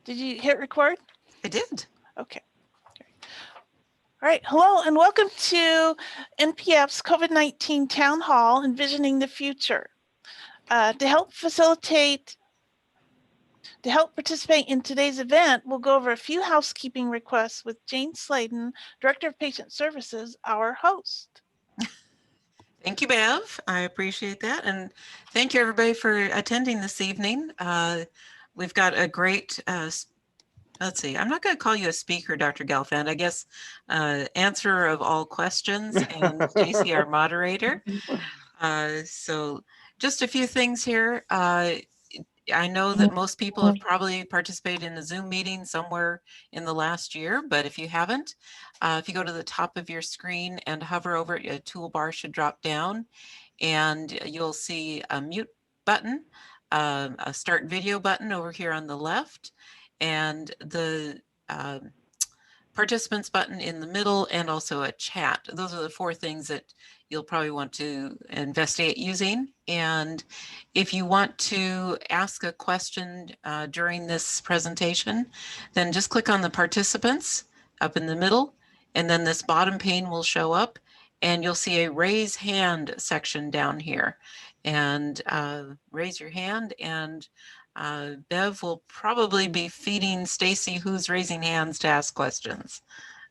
Did you hit record? I did. Okay. All right. Hello and welcome to NPF's COVID-19 Town Hall, Envisioning the Future. To help participate in today's event, we'll go over a few housekeeping requests with Jane Sladen, Director of Patient Services, our host. Thank you, Bev. I appreciate that. And thank you, everybody, for attending this evening. We've got a great, let's see, I'm not going to call you a speaker, Dr. Gelfand. I guess answerer of all questions, and Stacie, our moderator. So just a few things here. I know that most people have probably participated in a Zoom meeting somewhere in the last year, but if you haven't, if you go to the top of your screen and hover over it, a toolbar should drop down and you'll see a mute button, a start video button over here on the left, and the participants button in the middle, and also a chat. Those are the four things that you'll probably want to investigate using. And if you want to ask a question during this presentation, then just click on the participants up in the middle, and then this bottom pane will show up, and you'll see a raise hand section down here. And raise your hand, and Bev will probably be feeding Stacie who's raising hands to ask questions.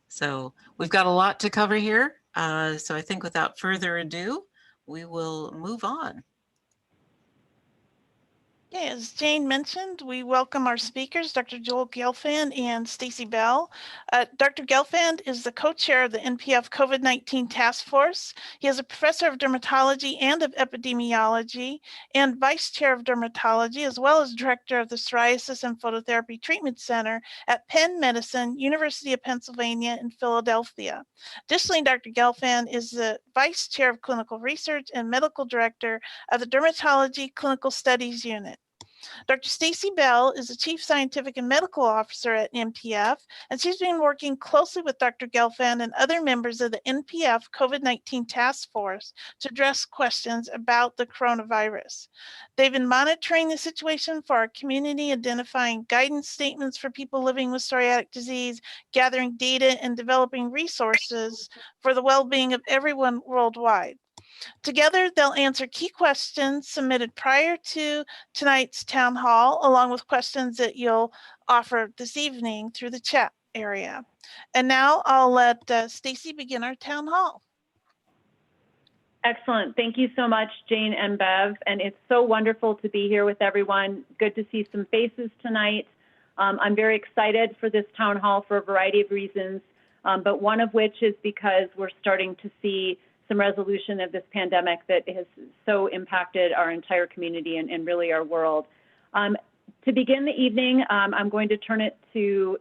So we've got a lot to cover here. So I think without further ado, we will move on. Okay, as Jane mentioned, we welcome our speakers, Dr. Joel Gelfand and Stacie Bell. Dr. Gelfand is the co-chair of the NPF COVID-19 Task Force. He is a professor of dermatology and of epidemiology and vice chair of dermatology, as well as director of the Psoriasis and Phototherapy Treatment Center at Penn Medicine, University of Pennsylvania in Philadelphia. Additionally, Dr. Gelfand is the vice chair of clinical research and medical director of the Dermatology Clinical Studies Unit. Dr. Stacie Bell is the Chief Scientific and Medical Officer at NPF, and she's been working closely with Dr. Gelfand and other members of the NPF COVID-19 Task Force to address questions about the coronavirus. They've been monitoring the situation for our community, identifying guidance statements for people living with psoriatic disease, gathering data, and developing resources for the well-being of everyone worldwide. Together, they'll answer key questions submitted prior to tonight's town hall, along with questions that you'll offer this evening through the chat area. And now I'll let Stacie begin our town hall. Excellent. Thank you so much, Jane and Bev. And it's so wonderful to be here with everyone. Good to see some faces tonight. I'm very excited for this town hall for a variety of reasons, but one of which is because we're starting to see some resolution of this pandemic that has so impacted our entire community and really our world. To begin the evening, I'm going to turn it to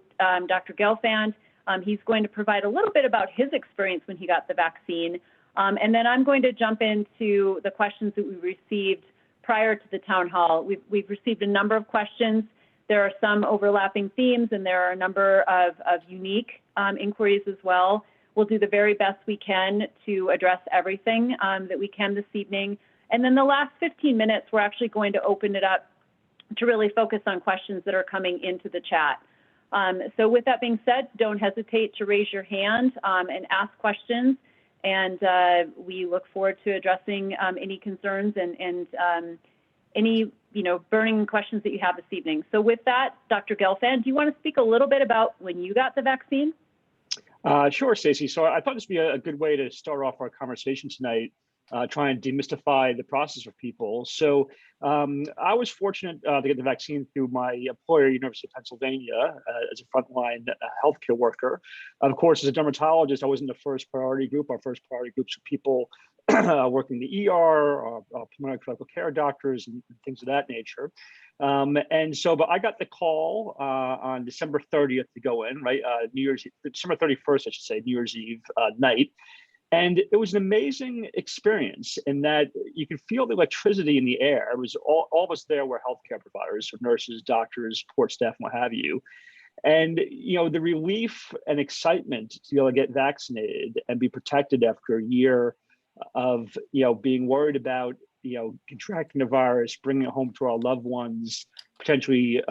Dr. Gelfand. He's going to provide a little bit about his experience when he got the vaccine. And then I'm going to jump into the questions that we received prior to the town hall. We've received a number of questions. There are some overlapping themes, and there are a number of unique inquiries as well. We'll do the very best we can to address everything that we can this evening. And then the last 15 minutes, we're actually going to open it up to really focus on questions that are coming into the chat. So with that being said, don't hesitate to raise your hand and ask questions. And we look forward to addressing any concerns and any burning questions that you have this evening. So with that, Dr. Gelfand, do you want to speak a little bit about when you got the vaccine? Sure, Stacie. So I thought this would be a good way to start off our conversation tonight, try and demystify the process for people. So I was fortunate to get the vaccine through my employer, University of Pennsylvania, as a frontline healthcare worker. Of course, as a dermatologist, I wasn't the first priority group. Our first priority groups are people working in the ER, or pulmonary critical care doctors, and things of that nature. But I got the call on December 30th to go in, right? December 31st, I should say, New Year's Eve night. And it was an amazing experience in that you could feel the electricity in the air. It was all of us there were healthcare providers, so nurses, doctors, support staff, and what have you. And, the relief and excitement to be able to get vaccinated and be protected after a year of, being worried about contracting the virus, bringing it home to our loved ones, potentially,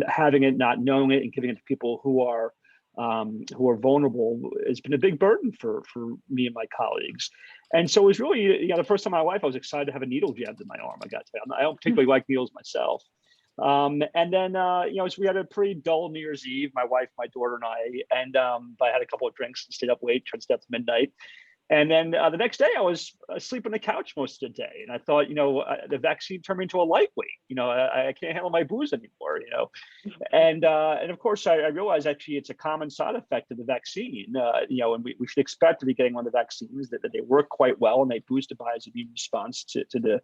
having it, not knowing it, and giving it to people who are vulnerable has been a big burden for me and my colleagues. And so it was really, the first time in my life I was excited to have a needle jabbed in my arm. I got to say, I don't particularly like needles myself. And then, so we had a pretty dull New Year's Eve, my wife, my daughter, and I had a couple of drinks and stayed up late, tried to stay up to midnight. And then the next day I was asleep on the couch most of the day. And I thought, the vaccine turned me into a lightweight. I can't handle my booze anymore, And of course, I realized actually it's a common side effect of the vaccine, and we should expect to be getting one of the vaccines that they work quite well and they boost the body's immune response to the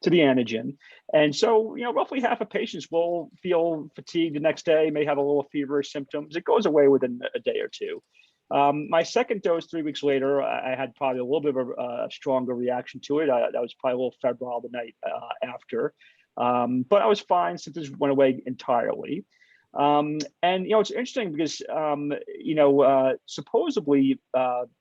antigen. And so, roughly half of patients will feel fatigued the next day, may have a little feverish symptoms. It goes away within a day or two. My second dose 3 weeks later, I had probably a little bit of a stronger reaction to it. I was probably a little febrile the night after, but I was fine. Symptoms went away entirely. And it's interesting because supposedly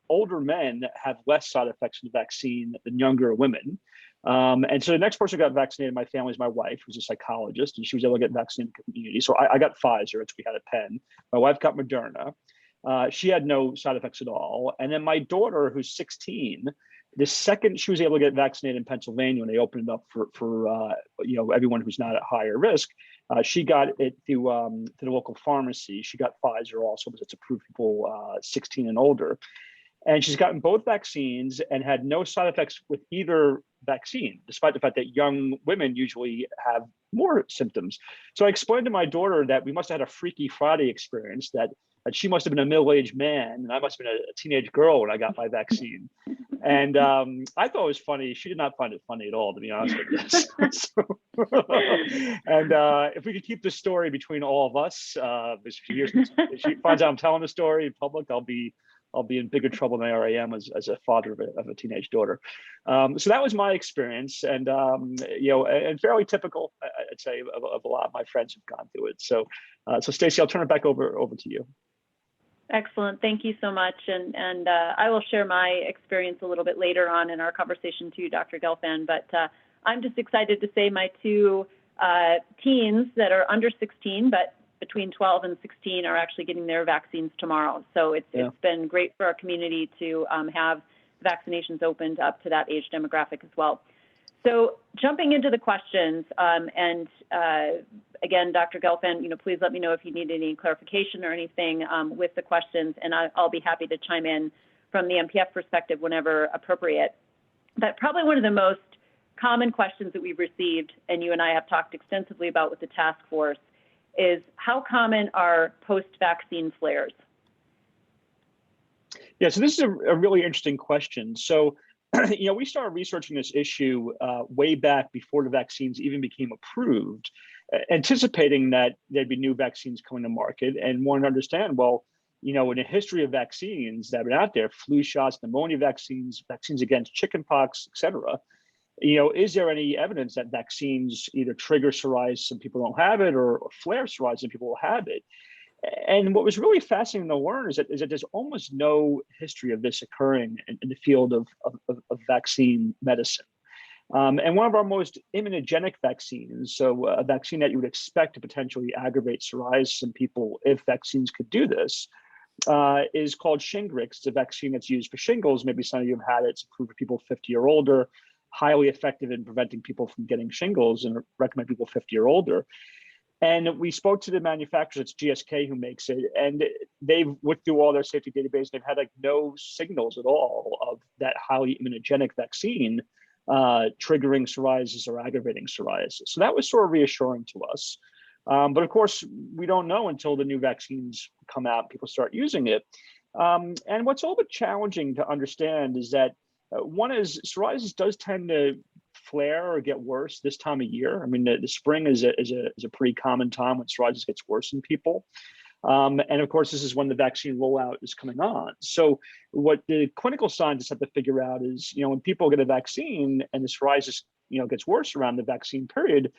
older men have less side effects of the vaccine than younger women. And so the next person who got vaccinated in my family is my wife, who's a psychologist, and she was able to get vaccinated in the community. So I got Pfizer, which we had at Penn. My wife got Moderna. She had no side effects at all. And then my daughter, who's 16, the second she was able to get vaccinated in Pennsylvania when they opened it up for everyone who's not at higher risk, she got it through the local pharmacy. She got Pfizer also because it's approved for people 16 and older. And she's gotten both vaccines and had no side effects with either vaccine, despite the fact that young women usually have more symptoms. So I explained to my daughter that we must have had a Freaky Friday experience, that she must have been a middle-aged man and I must have been a teenage girl when I got my vaccine. And I thought it was funny. She did not find it funny at all, to be honest with you. And if we could keep this story between all of us, if she finds out I'm telling the story in public, I'll be in bigger trouble than I already am as a father of a teenage daughter. So that was my experience, and and fairly typical, I'd say, of a lot of my friends who've gone through it. So Stacie, I'll turn it back over to you. Excellent. Thank you so much. And I will share my experience a little bit later on in our conversation too, Dr. Gelfand. But I'm just excited to say my two teens that are under 16, but between 12 and 16 are actually getting their vaccines tomorrow. So it's been great for our community to have vaccinations opened up to that age demographic as well. So jumping into the questions, again, Dr. Gelfand, please let me know if you need any clarification or anything with the questions, and I'll be happy to chime in from the MPF perspective whenever appropriate. But probably one of the most common questions that we've received, and you and I have talked extensively about with the task force, is how common are post-vaccine flares? Yeah, so this is a really interesting question. So, we started researching this issue way back before the vaccines even became approved, anticipating that there'd be new vaccines coming to market, and wanted to understand, well, in the history of vaccines that have been out there, flu shots, pneumonia vaccines, vaccines against chickenpox, et cetera, is there any evidence that vaccines either trigger psoriasis and people don't have it, or flare psoriasis and people will have it? And what was really fascinating to learn is that there's almost no history of this occurring in the field of vaccine medicine. And one of our most immunogenic vaccines, so a vaccine that you would expect to potentially aggravate psoriasis in people if vaccines could do this, is called Shingrix. It's a vaccine that's used for shingles. Maybe some of you have had it. It's approved for people 50 or older, highly effective in preventing people from getting shingles, and recommend people 50 or older. And we spoke to the manufacturer, it's GSK who makes it, and they've looked through all their safety database. They've had no signals at all of that highly immunogenic vaccine triggering psoriasis or aggravating psoriasis. So that was sort of reassuring to us. But of course, we don't know until the new vaccines come out and people start using it. And what's a little bit challenging to understand is that one is psoriasis does tend to flare or get worse this time of year. I mean, the spring is a pretty common time when psoriasis gets worse in people. And of course, this is when the vaccine rollout is coming on. So what the clinical scientists have to figure out is, when people get a vaccine and the psoriasis, gets worse around the vaccine period,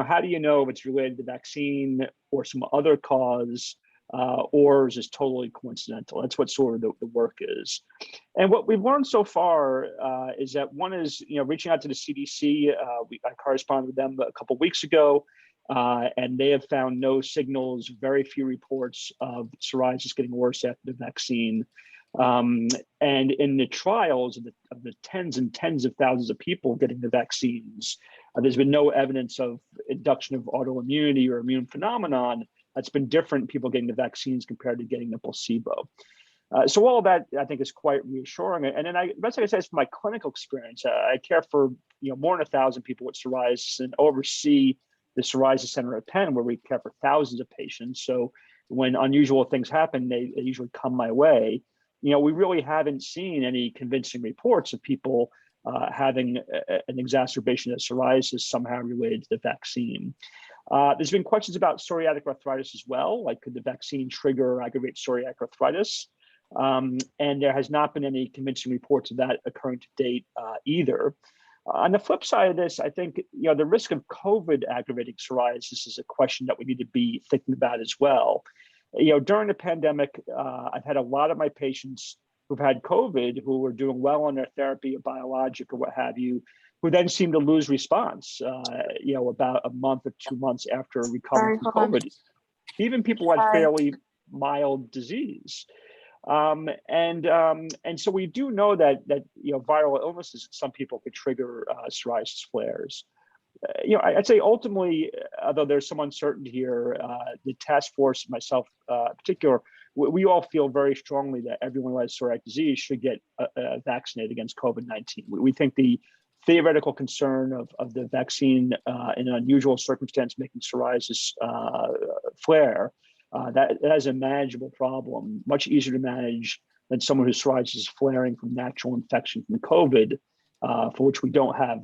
how do you know if it's related to the vaccine or some other cause or is this totally coincidental? That's what sort of the work is. And what we've learned so far is that one is, reaching out to the CDC. I corresponded with them a couple of weeks ago, and they have found no signals, very few reports of psoriasis getting worse after the vaccine. And in the trials of the tens and tens of thousands of people getting the vaccines, there's been no evidence of induction of autoimmunity or immune phenomenon that's been different in people getting the vaccines compared to getting the placebo. So all of that, I think, is quite reassuring. And then best I can say is from my clinical experience, I care for more than 1,000 people with psoriasis and oversee the psoriasis center at Penn, where we care for thousands of patients. So when unusual things happen, they usually come my way. We really haven't seen any convincing reports of people having an exacerbation of psoriasis somehow related to the vaccine. There's been questions about psoriatic arthritis as well, like could the vaccine trigger or aggravate psoriatic arthritis? And there has not been any convincing reports of that occurring to date either. On the flip side of this, I think the risk of COVID aggravating psoriasis is a question that we need to be thinking about as well. During the pandemic, I've had a lot of my patients who've had COVID who were doing well on their therapy, a biologic or what have you, who then seem to lose response, about a month or 2 months after recovering from COVID. Even people who had fairly mild disease. And so we do know that viral illnesses in some people could trigger psoriasis flares. I'd say ultimately, although there's some uncertainty here, the task force, myself in particular, we all feel very strongly that everyone who has psoriatic disease should get vaccinated against COVID-19. We think the theoretical concern of the vaccine in an unusual circumstance making psoriasis flare, that is a manageable problem, much easier to manage than someone whose psoriasis is flaring from natural infection from COVID, for which we don't have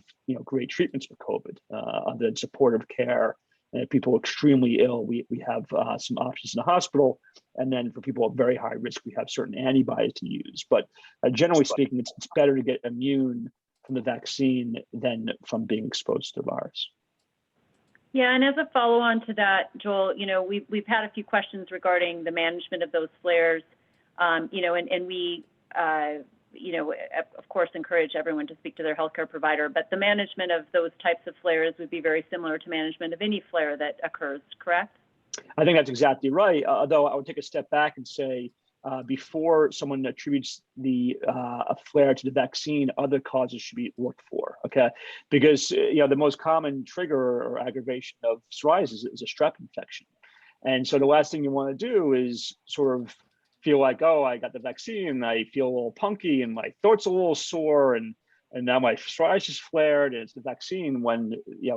great treatments for COVID, other than supportive care. And if people are extremely ill, we have some options in the hospital. And then for people at very high risk, we have certain antibodies to use. But generally speaking, it's better to get immune from the vaccine than from being exposed to the virus. Yeah, and as a follow-on to that, Joel, we've had a few questions regarding the management of those flares, and we, of course, encourage everyone to speak to their healthcare provider, but the management of those types of flares would be very similar to management of any flare that occurs, correct? I think that's exactly right, although I would take a step back and say, before someone attributes a flare to the vaccine, other causes should be looked for, okay? Because the most common trigger or aggravation of psoriasis is a strep infection. And so the last thing you want to do is sort of feel like, oh, I got the vaccine, I feel a little punky and my throat's a little sore and now my psoriasis flared and it's the vaccine, when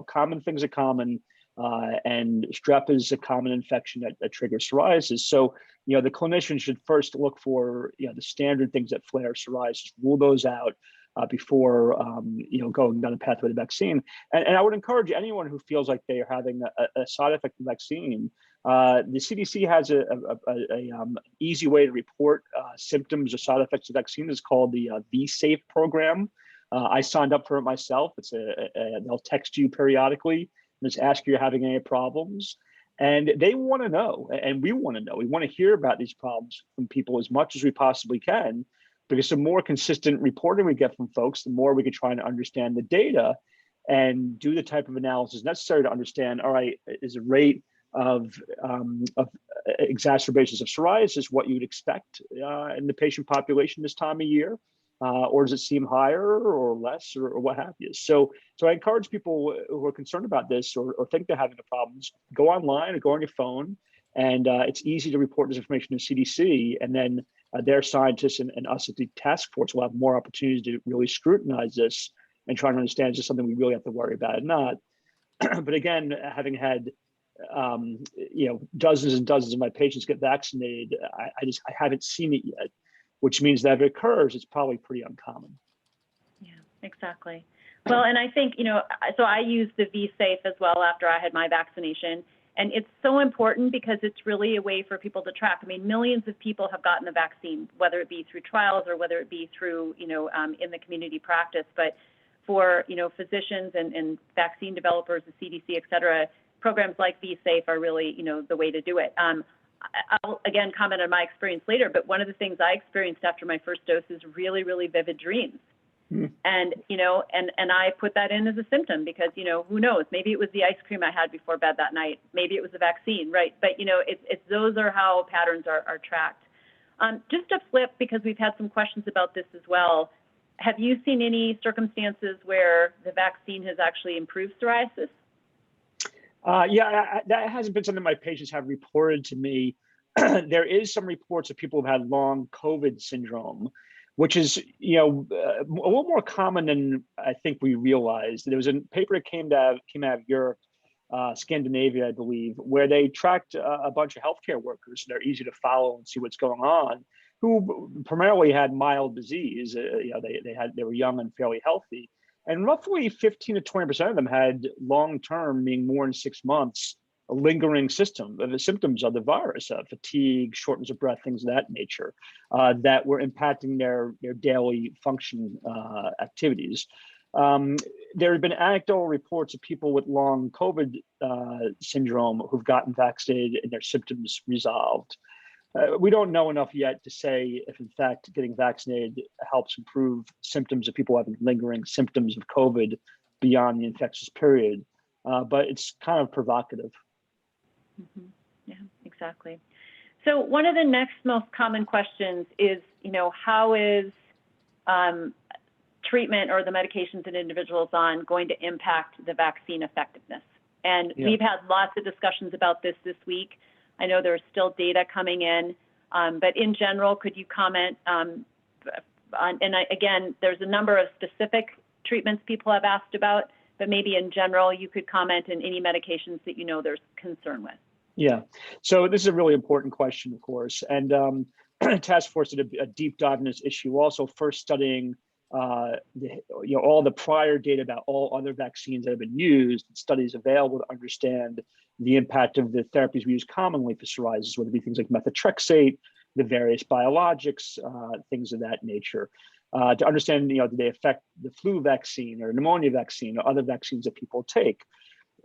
common things are common. And strep is a common infection that triggers psoriasis. So, the clinician should first look for, the standard things that flare psoriasis, rule those out before, going down the pathway of the vaccine. And I would encourage anyone who feels like they are having a side effect of the vaccine. The CDC has a easy way to report symptoms or side effects of the vaccine. It's called the V-Safe program. I signed up for it myself. They'll text you periodically. Just ask you if you're having any problems. And they want to know, and we want to know. We want to hear about these problems from people as much as we possibly can, because the more consistent reporting we get from folks, the more we can try and understand the data and do the type of analysis necessary to understand, all right, is the rate of exacerbations of psoriasis what you would expect in the patient population this time of year? Or does it seem higher or less or what have you? So I encourage people who are concerned about this or think they're having the problems, go online or go on your phone, and it's easy to report this information to CDC, and then their scientists and us at the task force will have more opportunities to really scrutinize this and try to understand is this something we really have to worry about or not. But again, having had dozens and dozens of my patients get vaccinated, I haven't seen it yet. Which means that if it occurs, it's probably pretty uncommon. Yeah, exactly. Well, and I think, so I used the V-Safe as well after I had my vaccination. And it's so important because it's really a way for people to track. I mean, millions of people have gotten the vaccine, whether it be through trials or whether it be through, in the community practice. But for, physicians and vaccine developers, the CDC, et cetera, programs like V-Safe are really, the way to do it. I'll again comment on my experience later, but one of the things I experienced after my first dose is really, really vivid dreams. And, and I put that in as a symptom because, who knows, maybe it was the ice cream I had before bed that night. Maybe it was the vaccine, right? But, those are how patterns are tracked. Just to flip, because we've had some questions about this as well, have you seen any circumstances where the vaccine has actually improved psoriasis? Yeah, that hasn't been something my patients have reported to me. There is some reports of people who've had long COVID syndrome, which is, a little more common than I think we realized. There was a paper that came out of Europe, Scandinavia, I believe, where they tracked a bunch of healthcare workers. They're easy to follow and see what's going on, who primarily had mild disease. They were young and fairly healthy. And roughly 15 to 20% of them had long-term, meaning more than 6 months, lingering symptoms of the virus, fatigue, shortness of breath, things of that nature, that were impacting their daily function activities. There have been anecdotal reports of people with long COVID syndrome who've gotten vaccinated and their symptoms resolved. We don't know enough yet to say if, in fact, getting vaccinated helps improve symptoms of people having lingering symptoms of COVID beyond the infectious period, but it's kind of provocative. Mm-hmm. Yeah, exactly. So one of the next most common questions is, how is treatment or the medications that individuals on going to impact the vaccine effectiveness? And we've had lots of discussions about this week. I know there's still data coming in, but in general, could you comment on, again, there's a number of specific treatments people have asked about, but maybe in general, you could comment on any medications that there's concern with. Yeah, so this is a really important question, of course, and Task Force did a deep dive in this issue, also first studying all the prior data about all other vaccines that have been used, studies available to understand the impact of the therapies we use commonly for psoriasis, whether it be things like methotrexate, the various biologics, things of that nature, to understand, do they affect the flu vaccine or pneumonia vaccine or other vaccines that people take.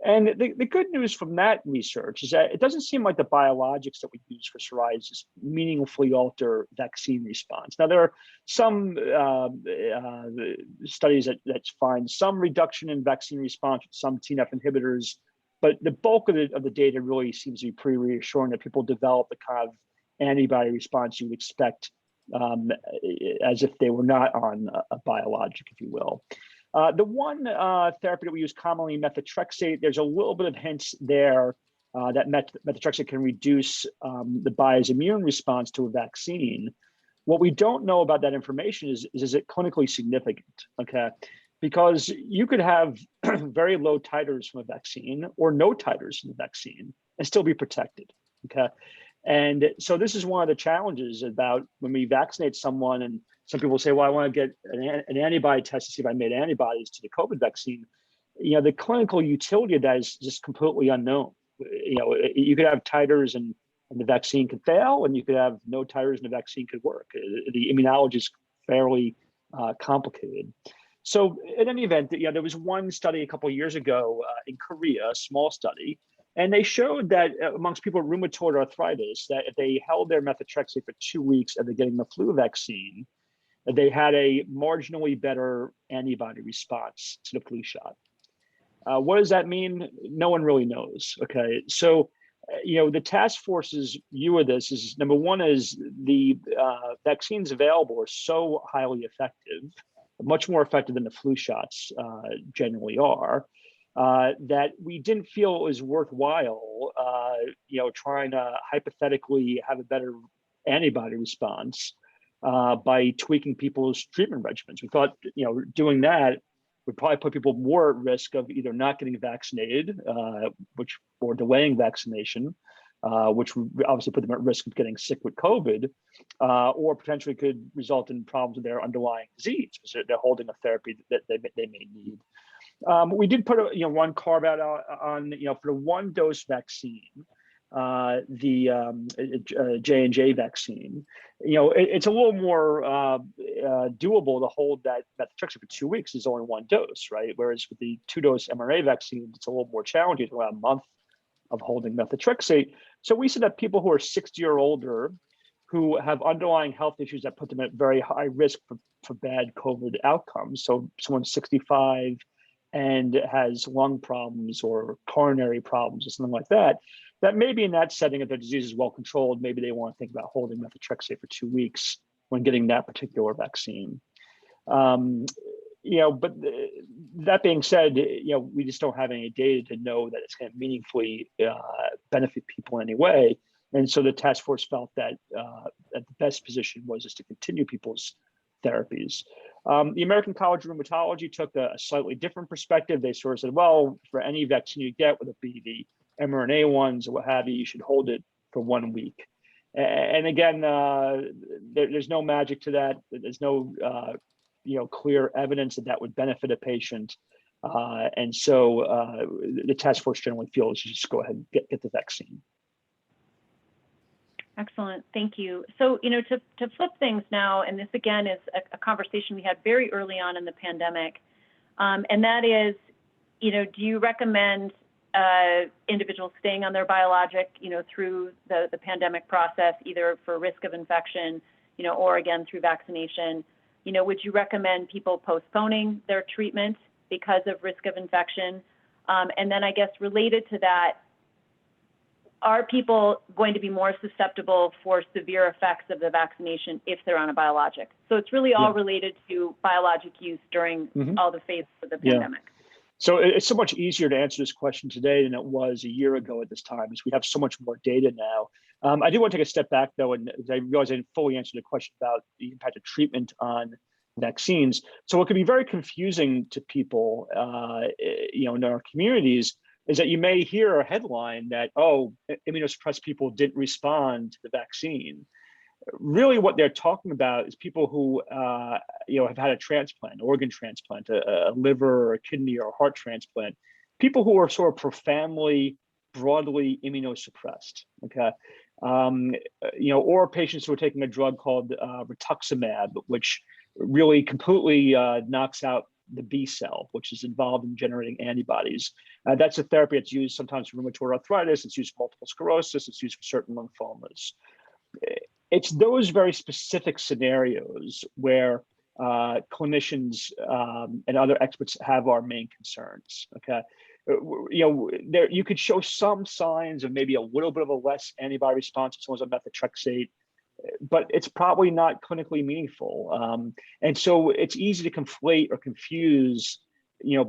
And the good news from that research is that it doesn't seem like the biologics that we use for psoriasis meaningfully alter vaccine response. Now, there are some studies that find some reduction in vaccine response with some TNF inhibitors, but the bulk of the data really seems to be pretty reassuring that people develop the kind of antibody response you would expect as if they were not on a biologic, if you will. The one therapy that we use commonly, methotrexate, there's a little bit of hints there that methotrexate can reduce the body's immune response to a vaccine. What we don't know about that information is it clinically significant, okay? Because you could have very low titers from a vaccine or no titers from the vaccine and still be protected, okay? And so this is one of the challenges about when we vaccinate someone, and some people say, well, I want to get an antibody test to see if I made antibodies to the COVID vaccine. The clinical utility of that is just completely unknown. You could have titers and the vaccine could fail, and you could have no titers and the vaccine could work. The immunology is fairly complicated. So in any event, there was one study a couple of years ago in Korea, a small study, and they showed that amongst people with rheumatoid arthritis, that if they held their methotrexate for 2 weeks after getting the flu vaccine, they had a marginally better antibody response to the flu shot. What does that mean? No one really knows, okay? So, the task force's view of this is, number one is the vaccines available are so highly effective, much more effective than the flu shots generally are, that we didn't feel it was worthwhile, trying to hypothetically have a better antibody response by tweaking people's treatment regimens. We thought, doing that would probably put people more at risk of either not getting vaccinated, or delaying vaccination, which would obviously put them at risk of getting sick with COVID, or potentially could result in problems with their underlying disease, because they're holding a therapy that they may need. We did put one carve out on for the one dose vaccine, the J&J vaccine. It's a little more doable to hold that methotrexate for 2 weeks. Is only one dose, right? Whereas with the 2-dose mRNA vaccine, it's a little more challenging. It's around a month of holding methotrexate. So we said that people who are 60 or older, who have underlying health issues that put them at very high risk for bad COVID outcomes. So someone 65 and has lung problems or coronary problems or something like that, that maybe in that setting, if their disease is well controlled, maybe they want to think about holding methotrexate for 2 weeks when getting that particular vaccine. But that being said, we just don't have any data to know that it's going to meaningfully benefit people in any way. And so the task force felt that the best position was just to continue people's therapies. The American College of Rheumatology took a slightly different perspective. They sort of said, well, for any vaccine you get, whether it be the mRNA ones or what have you, you should hold it for 1 week. And again, there's no magic to that. There's no clear evidence that would benefit a patient. And so the task force generally feels you just go ahead and get the vaccine. Excellent, thank you. So, to flip things now, and this again is a conversation we had very early on in the pandemic, and that is, do you recommend individuals staying on their biologic, through the pandemic process, either for risk of infection, or again through vaccination? Would you recommend people postponing their treatment because of risk of infection? And then I guess related to that, are people going to be more susceptible for severe effects of the vaccination if they're on a biologic? So it's really all related to biologic use during all the phases of the pandemic. So it's so much easier to answer this question today than it was a year ago at this time, as we have so much more data now. I do want to take a step back, though, and I realize I didn't fully answer the question about the impact of treatment on vaccines. So what can be very confusing to people, in our communities, is that you may hear a headline that, oh, immunosuppressed people didn't respond to the vaccine. Really what they're talking about is people who have had a transplant, organ transplant, a liver or a kidney or a heart transplant, people who are sort of profoundly, broadly immunosuppressed, okay? Or patients who are taking a drug called rituximab, which really completely knocks out the B cell, which is involved in generating antibodies. That's a therapy that's used sometimes for rheumatoid arthritis, it's used for multiple sclerosis, it's used for certain lymphomas. It's those very specific scenarios where clinicians and other experts have our main concerns, okay? You could show some signs of maybe a little bit of a less antibody response if someone's on methotrexate, but it's probably not clinically meaningful. And so it's easy to conflate or confuse,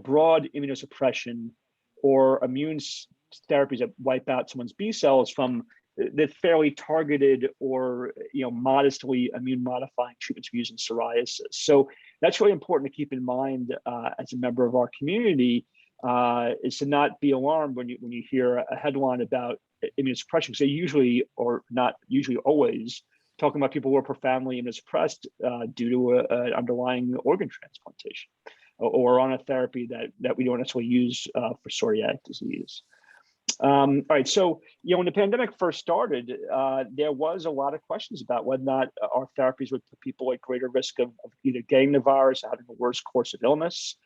broad immunosuppression or immune therapies that wipe out someone's B cells from the fairly targeted or modestly immune modifying treatments we use in psoriasis. So that's really important to keep in mind as a member of our community, is to not be alarmed when you hear a headline about immunosuppression, because they usually, or not usually always, talking about people who are profoundly immunosuppressed due to an underlying organ transplantation or on a therapy that we don't necessarily use for psoriatic disease. All right, so when the pandemic first started, there was a lot of questions about whether or not our therapies would put people at greater risk of either getting the virus or having a worse course of illness.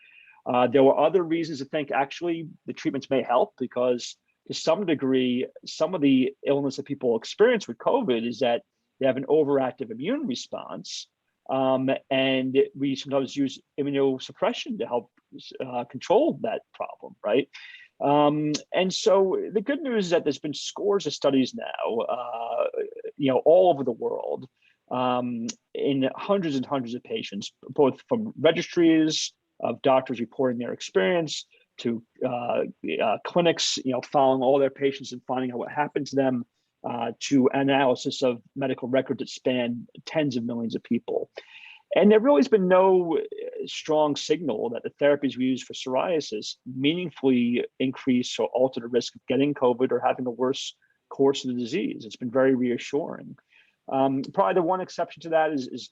There were other reasons to think actually the treatments may help, because to some degree, some of the illness that people experience with COVID is that they have an overactive immune response, and we sometimes use immunosuppression to help control that problem, right? And so the good news is that there's been scores of studies now, all over the world, in hundreds and hundreds of patients, both from registries of doctors reporting their experience to clinics, following all their patients and finding out what happened to them, to analysis of medical records that span tens of millions of people. And there really has been no strong signal that the therapies we use for psoriasis meaningfully increase or alter the risk of getting COVID or having a worse course of the disease. It's been very reassuring. Probably the one exception to that is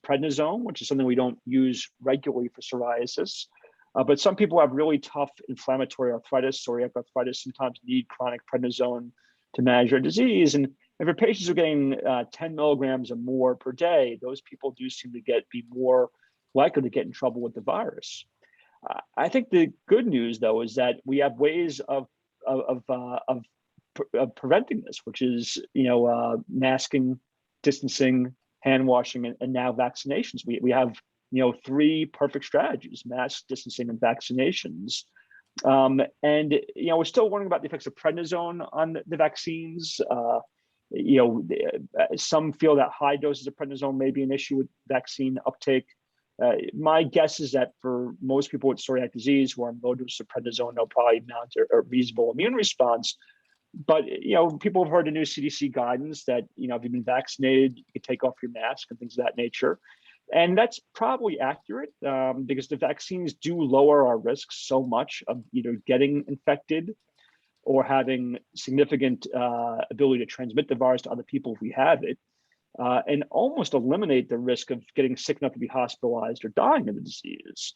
prednisone, which is something we don't use regularly for psoriasis. But some people have really tough inflammatory arthritis, psoriatic arthritis, sometimes need chronic prednisone to manage their disease. And if your patients are getting 10 milligrams or more per day, those people do seem to be more likely to get in trouble with the virus. I think the good news, though, is that we have ways of of preventing this, which is, masking, distancing, hand washing, and now vaccinations. We have, 3 perfect strategies: mask, distancing, and vaccinations. We're still wondering about the effects of prednisone on the vaccines. Some feel that high doses of prednisone may be an issue with vaccine uptake. My guess is that for most people with psoriatic disease who are on low doses of prednisone, they'll probably mount a reasonable immune response. But, people have heard the new CDC guidance that, if you've been vaccinated, you can take off your mask and things of that nature. And that's probably accurate because the vaccines do lower our risks so much of either getting infected or having significant ability to transmit the virus to other people if we have it, and almost eliminate the risk of getting sick enough to be hospitalized or dying of the disease.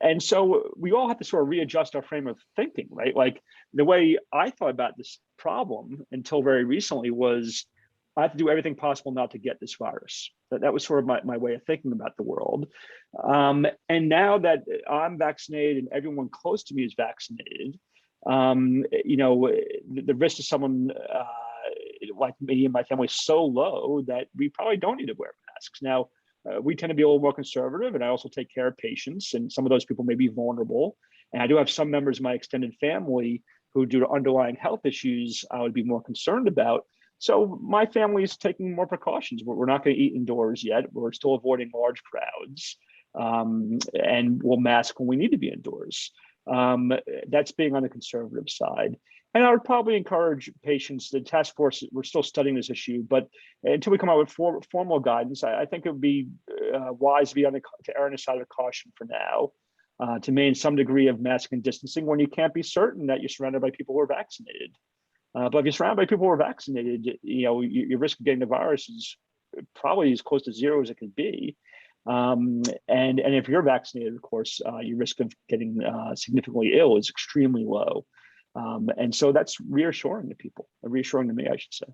And so we all have to sort of readjust our frame of thinking, right? Like the way I thought about this problem until very recently was I have to do everything possible not to get this virus. That was sort of my way of thinking about the world. And now that I'm vaccinated and everyone close to me is vaccinated, the risk of someone like me and my family is so low that we probably don't need to wear masks. Now, we tend to be a little more conservative, and I also take care of patients, and some of those people may be vulnerable. And I do have some members of my extended family who, due to underlying health issues, I would be more concerned about. So my family is taking more precautions. We're not going to eat indoors yet. We're still avoiding large crowds, and we'll mask when we need to be indoors. That's being on the conservative side. And I would probably encourage patients, the task force, we're still studying this issue, but until we come out with formal guidance, I think it would be wise to be to err on the side of caution for now, to maintain some degree of masking and distancing when you can't be certain that you're surrounded by people who are vaccinated. But if you're surrounded by people who are vaccinated, your risk of getting the virus is probably as close to zero as it can be. And if you're vaccinated, of course, your risk of getting significantly ill is extremely low. And so that's reassuring to people, reassuring to me, I should say.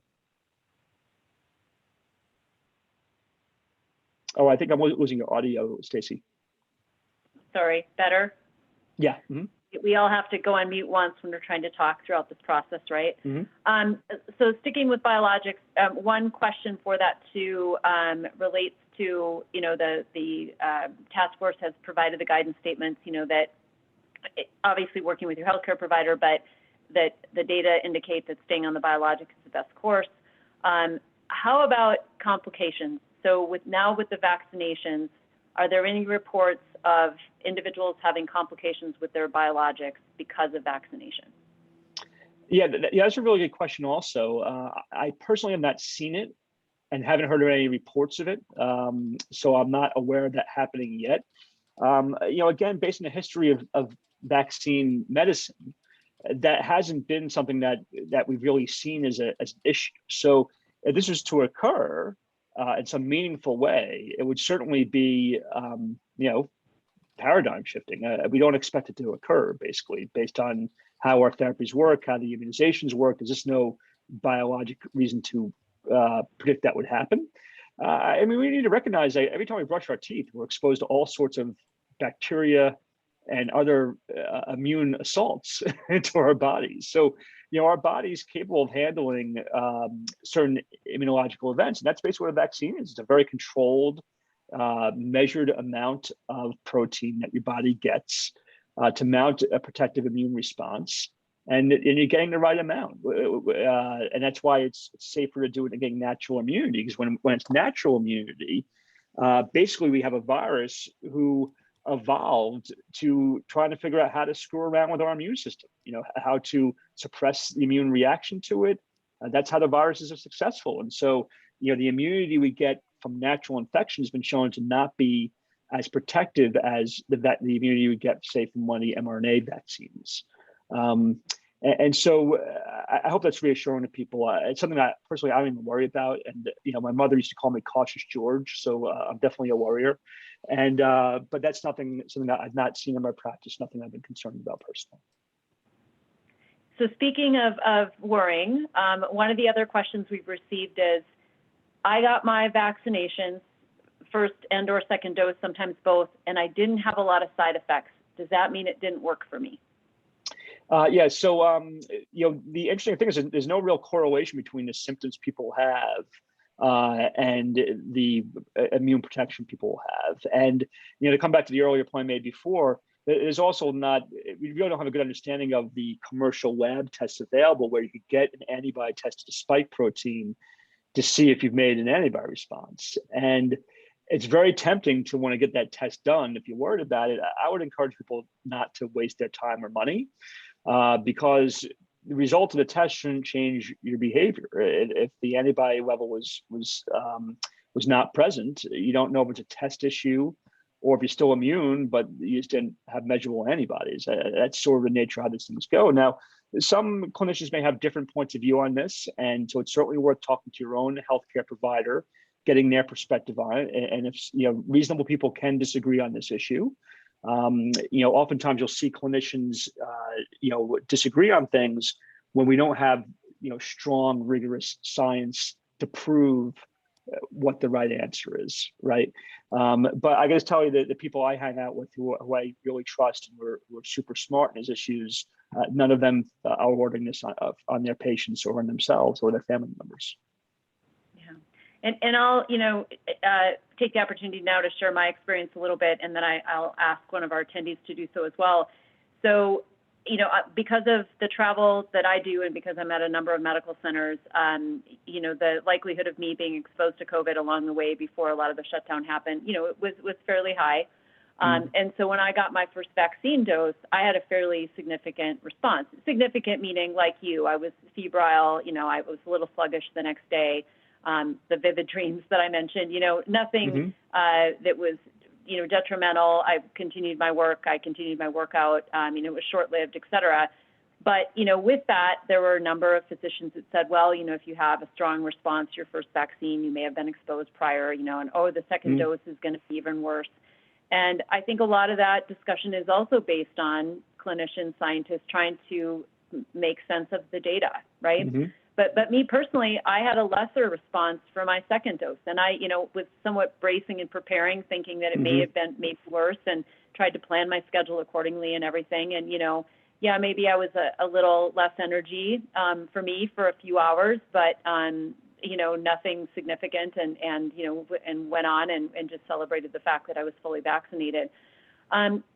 Oh, I think I'm losing your audio, Stacie. Sorry, better? Yeah. Mm-hmm. We all have to go on mute once when we're trying to talk throughout this process, right? Mm-hmm. So sticking with biologics, one question for that too relates to, the task force has provided the guidance statements, that obviously working with your healthcare provider, but that the data indicate that staying on the biologics is the best course. How about complications? So with the vaccinations, are there any reports of individuals having complications with their biologics because of vaccination? Yeah, that's a really good question also. I personally have not seen it and haven't heard of any reports of it. So I'm not aware of that happening yet. Again, based on the history of vaccine medicine, that hasn't been something that we've really seen as an issue. So if this was to occur in some meaningful way, it would certainly be, paradigm shifting. We don't expect it to occur, basically, based on how our therapies work, how the immunizations work. There's just no biologic reason to predict that would happen. We need to recognize that every time we brush our teeth, we're exposed to all sorts of bacteria and other immune assaults into our bodies. So, our body's capable of handling certain immunological events. And that's basically what a vaccine is. It's a very controlled, measured amount of protein that your body gets to mount a protective immune response. And you're getting the right amount. And that's why it's safer to do it against natural immunity, because when it's natural immunity, basically we have a virus who evolved to try to figure out how to screw around with our immune system, how to suppress the immune reaction to it. That's how the viruses are successful. And so, the immunity we get from natural infection has been shown to not be as protective as the immunity we get, say, from one of the mRNA vaccines. And so I hope that's reassuring to people. It's something that personally I don't even worry about. And, my mother used to call me Cautious George. So I'm definitely a worrier. And but that's something that I've not seen in my practice, nothing I've been concerned about personally. So speaking of worrying, one of the other questions we've received is, I got my vaccinations, first and or second dose, sometimes both, and I didn't have a lot of side effects. Does that mean it didn't work for me? Yeah, so the interesting thing is there's no real correlation between the symptoms people have and the immune protection people have. And to come back to the earlier point made before, there's also we really don't have a good understanding of the commercial lab tests available where you could get an antibody test to the spike protein to see if you've made an antibody response. And it's very tempting to want to get that test done. If you're worried about it, I would encourage people not to waste their time or money. Because the result of the test shouldn't change your behavior. If the antibody level was not present, you don't know if it's a test issue or if you're still immune, but you just didn't have measurable antibodies. That's sort of the nature of how these things go. Now, some clinicians may have different points of view on this, and so it's certainly worth talking to your own healthcare provider, getting their perspective on it. And if reasonable people can disagree on this issue. Oftentimes you'll see clinicians, disagree on things when we don't have, strong, rigorous science to prove what the right answer is, right? But I got to tell you that the people I hang out with who I really trust and who are super smart in these issues, none of them are ordering this on their patients or on themselves or their family members. And I'll, take the opportunity now to share my experience a little bit, and then I'll ask one of our attendees to do so as well. So, because of the travel that I do and because I'm at a number of medical centers, the likelihood of me being exposed to COVID along the way before a lot of the shutdown happened, it was fairly high. And so when I got my first vaccine dose, I had a fairly significant response. Significant meaning, like you, I was febrile, I was a little sluggish the next day. The vivid dreams that I mentioned, nothing that was, detrimental. I continued my work. I continued my workout. It was short-lived, et cetera. But, with that, there were a number of physicians that said, well, if you have a strong response to your first vaccine, you may have been exposed prior, and, the second dose is going to be even worse. And I think a lot of that discussion is also based on clinicians, scientists trying to make sense of the data, right? But me personally, I had a lesser response for my second dose. And I, was somewhat bracing and preparing, thinking that it may have been maybe worse, and tried to plan my schedule accordingly and everything. And, maybe I was a little less energy for me for a few hours, but, nothing significant, and went on and just celebrated the fact that I was fully vaccinated.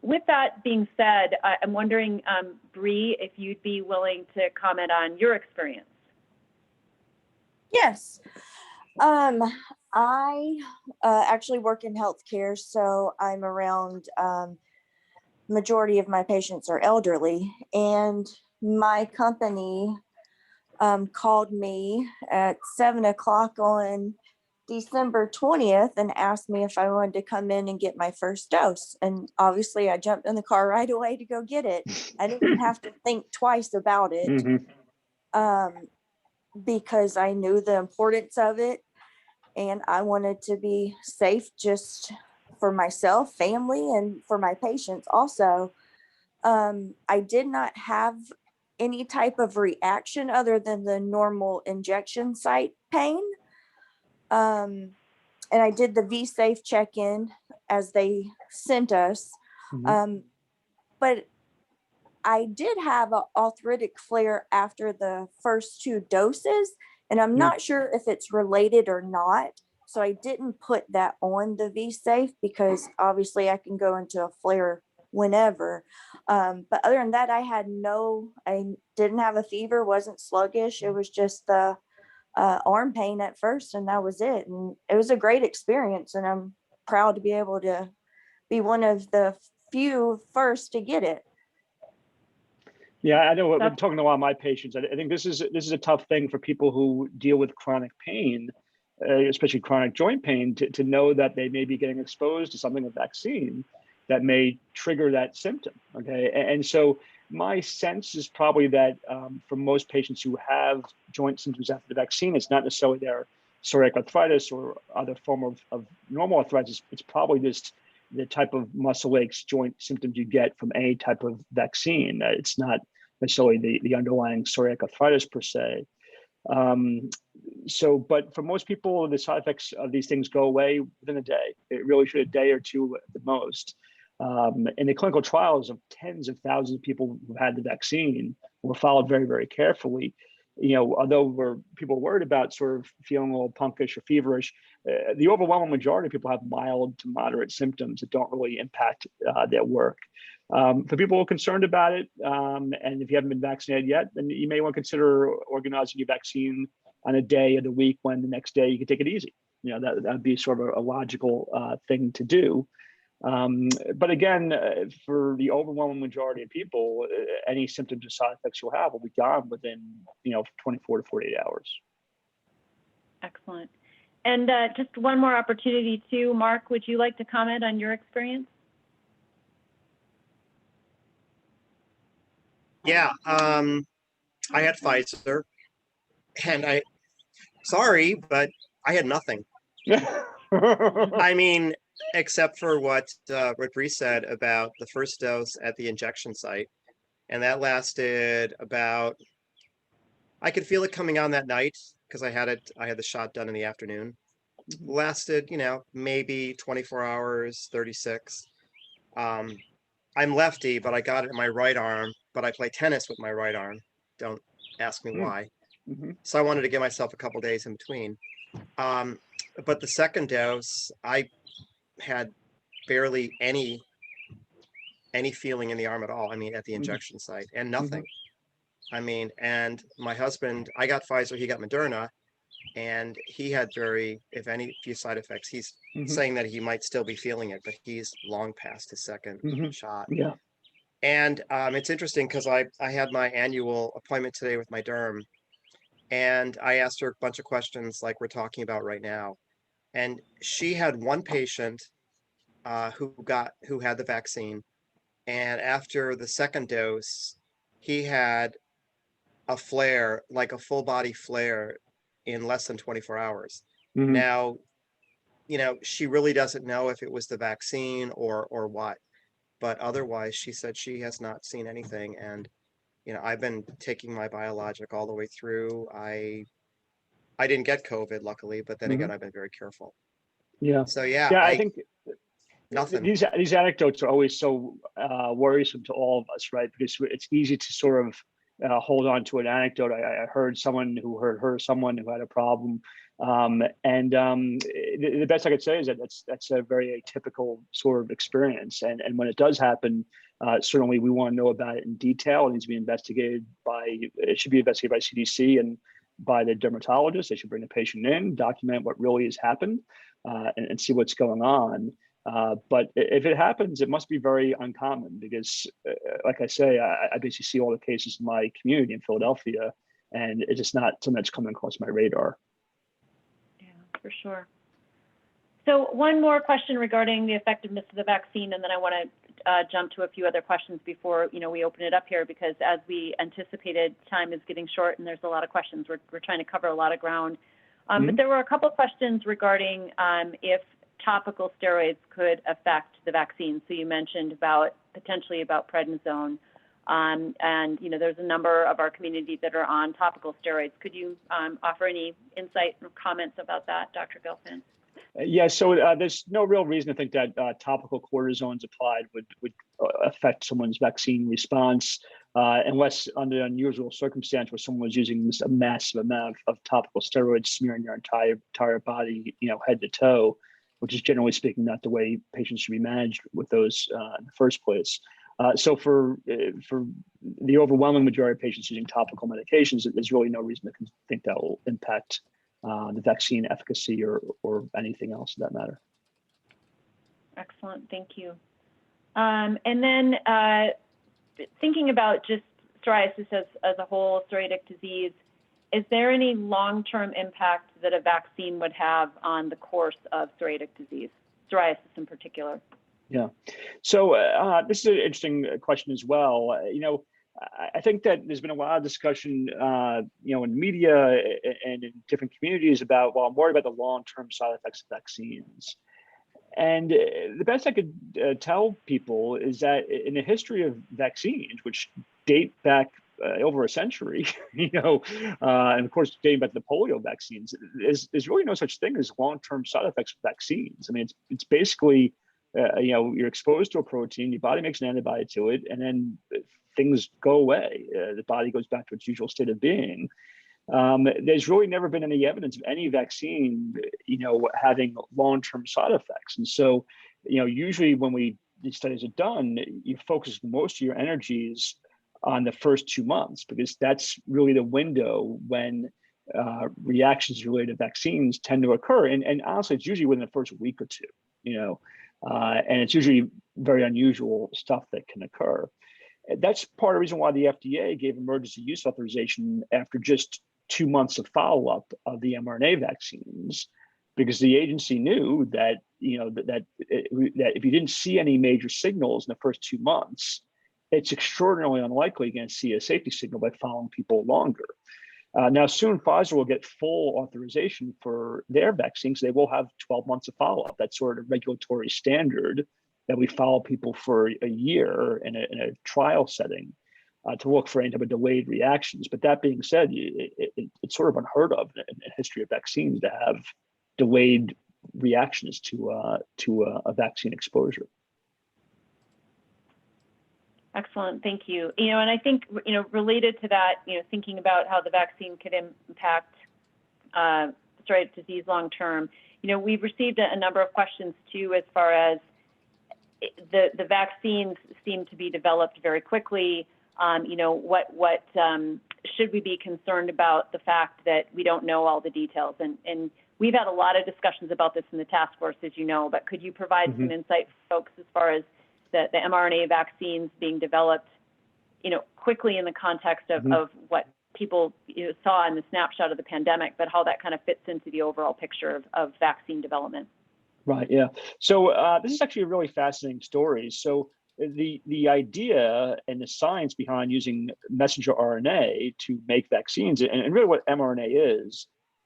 With that being said, I'm wondering, Bree, if you'd be willing to comment on your experience. Yes. I actually work in healthcare, so I'm around, majority of my patients are elderly, and my company called me at 7:00 on December 20th and asked me if I wanted to come in and get my first dose. And obviously I jumped in the car right away to go get it. I didn't have to think twice about it. Because I knew the importance of it, and I wanted to be safe just for myself, family, and for my patients also. I did not have any type of reaction other than the normal injection site pain. And I did the V-Safe check-in as they sent us. But I did have an arthritic flare after the first 2 doses, and I'm not sure if it's related or not. So I didn't put that on the V-Safe because obviously I can go into a flare whenever. But other than that, I didn't have a fever, wasn't sluggish. It was just the arm pain at first, and that was it. And it was a great experience, and I'm proud to be able to be one of the few first to get it. Yeah, I know. I'm talking to a lot of my patients. I think this is a tough thing for people who deal with chronic pain, especially chronic joint pain, to know that they may be getting exposed to something, a vaccine, that may trigger that symptom. Okay, and so my sense is probably that for most patients who have joint symptoms after the vaccine, it's not necessarily their psoriatic arthritis or other form of normal arthritis. It's probably just the type of muscle aches, joint symptoms you get from any type of vaccine. It's not necessarily the underlying psoriatic arthritis per se. But for most people, the side effects of these things go away within a day. It really should a day or two at the most. In the clinical trials of tens of thousands of people who had the vaccine were followed very, very carefully. Although people were worried about sort of feeling a little punkish or feverish, the overwhelming majority of people have mild to moderate symptoms that don't really impact their work. For people who are concerned about it, and if you haven't been vaccinated yet, then you may want to consider organizing your vaccine on a day of the week when the next day you can take it easy. That'd be sort of a logical thing to do. But again, for the overwhelming majority of people, any symptoms or side effects you'll have will be gone within 24 to 48 hours. Excellent. And just one more opportunity too, Mark, would you like to comment on your experience? Yeah, I had Pfizer, and sorry, but I had nothing. I mean, except for what Bree said about the first dose at the injection site. And that lasted about, I could feel it coming on that night because I had the shot done in the afternoon. Lasted, maybe 24 hours, 36. I'm lefty, but I got it in my right arm, but I play tennis with my right arm. Don't ask me why. So I wanted to give myself a couple days in between. But the second dose, I had barely any feeling in the arm at all. I mean, at the injection site, and nothing. I mean, and my husband, I got Pfizer, he got Moderna, and he had if any, few side effects. He's saying that he might still be feeling it, but he's long past his second shot. Yeah. And it's interesting because I had my annual appointment today with my derm, and I asked her a bunch of questions like we're talking about right now. And she had one patient who had the vaccine, and after the second dose, he had a flare, like a full body flare, in less than 24 hours. Now, she really doesn't know if it was the vaccine or what, but otherwise she said she has not seen anything. And I've been taking my biologic all the way through. I didn't get COVID, luckily, but then again, I've been very careful. Yeah. So yeah, I think nothing. These anecdotes are always so worrisome to all of us, right? Because it's easy to sort of hold on to an anecdote. I heard someone who heard someone who had a problem, the best I could say is that that's a very atypical sort of experience. And when it does happen, certainly we want to know about it in detail. It needs to be investigated it should be investigated by CDC and by the dermatologist. They should bring the patient in, document what really has happened, and see what's going on. But if it happens, it must be very uncommon because, like I say, I basically see all the cases in my community in Philadelphia, and it's just not something that's coming across my radar. Yeah, for sure. So one more question regarding the effectiveness of the vaccine, and then I want to jump to a few other questions before we open it up here, because as we anticipated, time is getting short and there's a lot of questions. We're trying to cover a lot of ground. But there were a couple of questions regarding if topical steroids could affect the vaccine. So you mentioned potentially about prednisone, and there's a number of our community that are on topical steroids. Could you offer any insight or comments about that, Dr. Gelfand? Yeah, so there's no real reason to think that topical cortisones applied would affect someone's vaccine response, unless under an unusual circumstance where someone was using a massive amount of topical steroids smearing their entire body, head to toe, which is generally speaking not the way patients should be managed with those in the first place. So for the overwhelming majority of patients using topical medications, there's really no reason to think that will impact the vaccine efficacy or anything else for that matter. Excellent, thank you. And then thinking about just psoriasis as a whole, psoriatic disease, is there any long-term impact that a vaccine would have on the course of psoriatic disease, psoriasis in particular? Yeah, so this is an interesting question as well. I think that there's been a lot of discussion, in media and in different communities about, well, I'm worried about the long-term side effects of vaccines. And the best I could tell people is that in the history of vaccines, which date back over a century, and of course, dating back to the polio vaccines, there's really no such thing as long-term side effects of vaccines. I mean, it's basically you're exposed to a protein, your body makes an antibody to it, and then things go away. The body goes back to its usual state of being. There's really never been any evidence of any vaccine, having long-term side effects. And so, usually when these studies are done, you focus most of your energies on the first 2 months, because that's really the window when reactions related to vaccines tend to occur. And honestly, it's usually within the first week or two, and it's usually very unusual stuff that can occur. That's part of the reason why the FDA gave emergency use authorization after just 2 months of follow-up of the mRNA vaccines, because the agency knew that, that if you didn't see any major signals in the first 2 months, it's extraordinarily unlikely you're going to see a safety signal by following people longer. Now, soon Pfizer will get full authorization for their vaccines. They will have 12 months of follow-up. That's sort of regulatory standard that we follow people for a year in a trial setting to look for any type of delayed reactions. But that being said, it's sort of unheard of in the history of vaccines to have delayed reactions to a vaccine exposure. Excellent, thank you. And I think, related to that, thinking about how the vaccine could impact psoriatic disease long term, we've received a number of questions too, as far as the vaccines seem to be developed very quickly. What should we be concerned about the fact that we don't know all the details? And we've had a lot of discussions about this in the task force, as you know, but could you provide some insight for folks as far as the mRNA vaccines being developed, quickly in the context of what people saw in the snapshot of the pandemic, but how that kind of fits into the overall picture of vaccine development? Right, yeah. So this is actually a really fascinating story. So the idea and the science behind using messenger RNA to make vaccines, and really what mRNA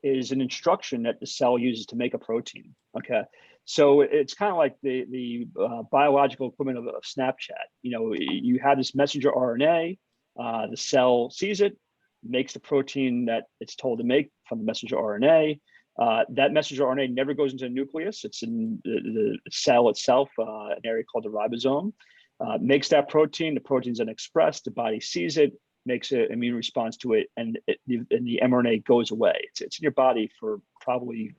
is an instruction that the cell uses to make a protein, okay? So it's kind of like the biological equivalent of Snapchat. You have this messenger RNA, the cell sees it, makes the protein that it's told to make from the messenger RNA. That messenger RNA never goes into the nucleus. It's in the cell itself, an area called the ribosome. Makes that protein. The protein's then expressed. The body sees it, makes an immune response to it, and the mRNA goes away. It's in your body for probably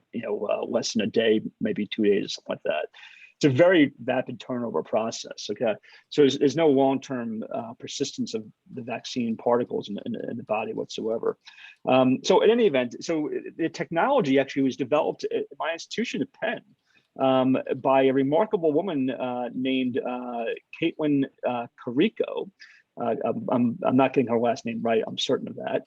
less than a day, maybe 2 days, or something like that. It's a very rapid turnover process. Okay, so there's no long-term persistence of the vaccine particles in the body whatsoever. So in any event, so the technology actually was developed at my institution at Penn by a remarkable woman named Caitlin Carico. I'm not getting her last name right, I'm certain of that.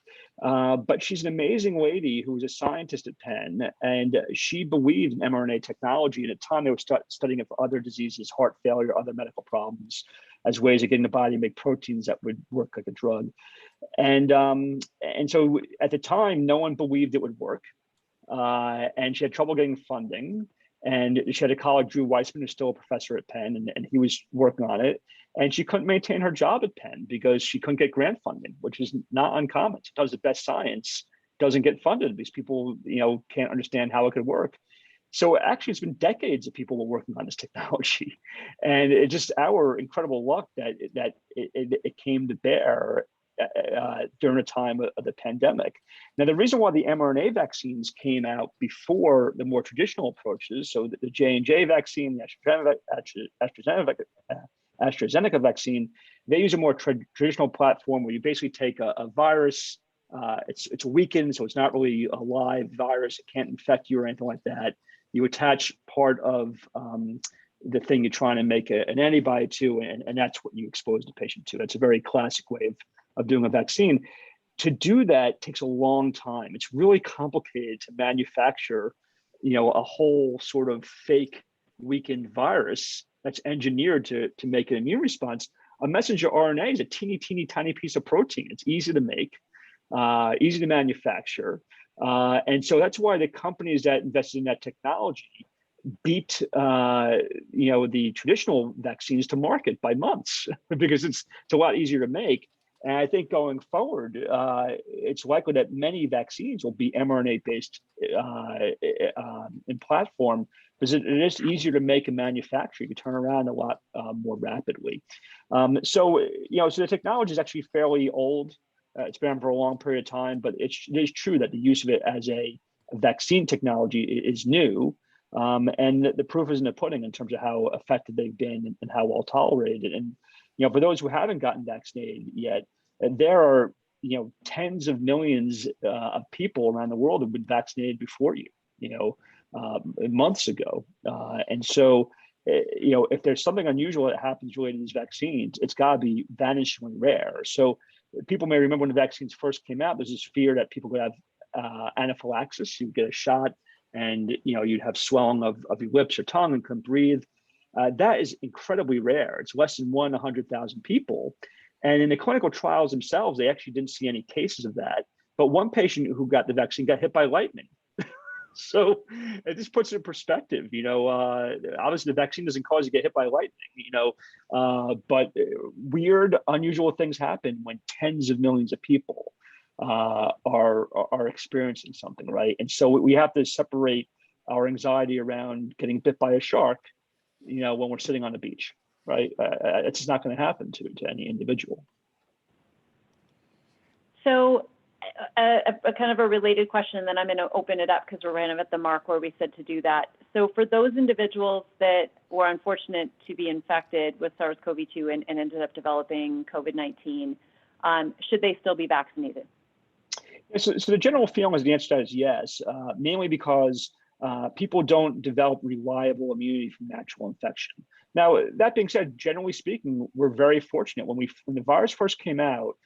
But she's an amazing lady who was a scientist at Penn, and she believed in mRNA technology. And at the time, they were studying it for other diseases, heart failure, other medical problems, as ways of getting the body to make proteins that would work like a drug. And so at the time, no one believed it would work. And she had trouble getting funding. And she had a colleague, Drew Weissman, who's still a professor at Penn, and he was working on it. And she couldn't maintain her job at Penn because she couldn't get grant funding, which is not uncommon. Sometimes the best science doesn't get funded because people, can't understand how it could work. So actually, it's been decades of people were working on this technology, and it's just our incredible luck that it came to bear during the time of the pandemic. Now, the reason why the mRNA vaccines came out before the more traditional approaches, so the J&J vaccine, the AstraZeneca vaccine, they use a more traditional platform where you basically take a virus, it's weakened, so it's not really a live virus, it can't infect you or anything like that. You attach part of the thing you're trying to make an antibody to, and that's what you expose the patient to. That's a very classic way of doing a vaccine. To do that takes a long time. It's really complicated to manufacture, a whole sort of fake weakened virus that's engineered to make an immune response. A messenger RNA is a teeny tiny piece of protein. It's easy to make, easy to manufacture. And so that's why the companies that invested in that technology beat the traditional vaccines to market by months because it's a lot easier to make. And I think going forward, it's likely that many vaccines will be mRNA-based in platform, because it is easier to make and manufacture. You can turn around a lot more rapidly. So the technology is actually fairly old. It's been around for a long period of time, but it is true that the use of it as a vaccine technology is new. And the proof is in the pudding in terms of how effective they've been and how well tolerated. And for those who haven't gotten vaccinated yet, there are tens of millions of people around the world who've been vaccinated before you, months ago. And so, if there's something unusual that happens related to these vaccines, it's got to be vanishingly rare. So people may remember when the vaccines first came out, there's this fear that people would have anaphylaxis. You'd get a shot and you'd have swelling of your lips or tongue and couldn't breathe. That is incredibly rare. It's less than 1 in 100,000 people. And in the clinical trials themselves, they actually didn't see any cases of that. But one patient who got the vaccine got hit by lightning. So it just puts it in perspective. Obviously the vaccine doesn't cause you to get hit by lightning, but weird, unusual things happen when tens of millions of people are experiencing something, right? And so we have to separate our anxiety around getting bit by a shark, when we're sitting on the beach, right? It's just not going to happen to any individual. So a kind of a related question, and then I'm going to open it up because we're right at the mark where we said to do that. So for those individuals that were unfortunate to be infected with SARS-CoV-2 and ended up developing COVID-19, should they still be vaccinated? So the general feeling is the answer to that is yes, mainly because people don't develop reliable immunity from natural infection. Now, that being said, generally speaking, we're very fortunate. When the virus first came out,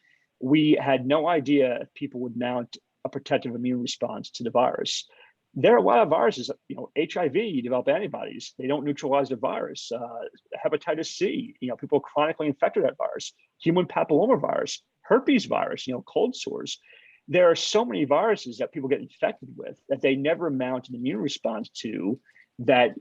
we had no idea if people would mount a protective immune response to the virus. There are a lot of viruses, HIV, you develop antibodies, they don't neutralize the virus. Hepatitis C, people are chronically infected with that virus. Human papillomavirus, herpes virus, cold sores. There are so many viruses that people get infected with that they never mount an immune response to that